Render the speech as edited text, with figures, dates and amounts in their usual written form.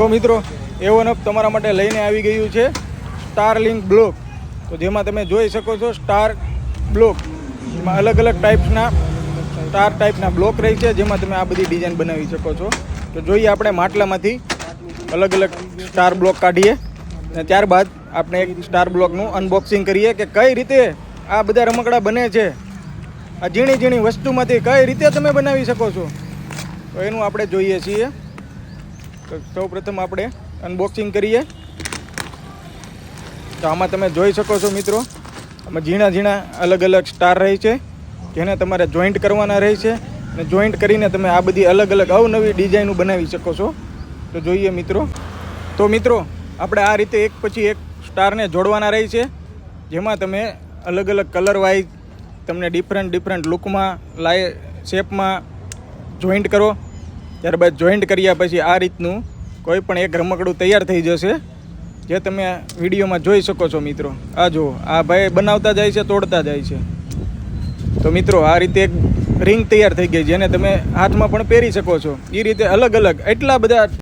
તો મિત્રો A1UP તમારા માટે લઈને આવી ગયું છે સ્ટારલિંક બ્લોક. તો જેમાં તમે જોઈ શકો છો સ્ટાર બ્લોક, એમાં અલગ અલગ ટાઈપના બ્લોક રહી છે, જેમાં તમે આ બધી ડિઝાઇન બનાવી શકો છો. તો જોઈએ આપણે માટલામાંથી અલગ અલગ સ્ટાર બ્લોક કાઢીએ અને ત્યારબાદ આપણે એક સ્ટાર બ્લોકનું અનબોક્સિંગ કરીએ કે કઈ રીતે આ બધા રમકડા બને છે, આ ઝીણી ઝીણી વસ્તુમાંથી કઈ રીતે તમે બનાવી શકો છો. તો એનું આપણે જોઈએ છીએ. તો સૌ પ્રથમ આપણે અનબોક્સિંગ કરીએ. તો આમાં તમે જોઈ શકો છો મિત્રો, આમાં ઝીણા ઝીણા અલગ અલગ સ્ટાર રહી છે, જેને તમારે જોઈન્ટ કરવાના રહે છે અને જોઈન્ટ કરીને તમે આ બધી અલગ અલગ અવનવી ડિઝાઇનો બનાવી શકો છો. તો જોઈએ મિત્રો. તો મિત્રો આપણે આ રીતે એક પછી એક સ્ટારને જોડવાના રહે છે, જેમાં તમે અલગ અલગ કલર વાઇઝ તમને ડિફરન્ટ લુકમાં શેપમાં જોઈન્ટ કરો. ત્યારબાદ જોઈન્ટ કર્યા પછી આ રીતનું કોઈ પણ એક રમકડું તૈયાર થઈ જશે, જે તમે વિડીયોમાં જોઈ શકો છો મિત્રો. આ જુઓ, આ ભાઈ બનાવતા જાય છે, તોડતા જાય છે. તો મિત્રો આ રીતે એક રિંગ તૈયાર થઈ ગઈ, જેને તમે હાથમાં પણ પહેરી શકો છો. એ રીતે અલગ અલગ એટલા બધા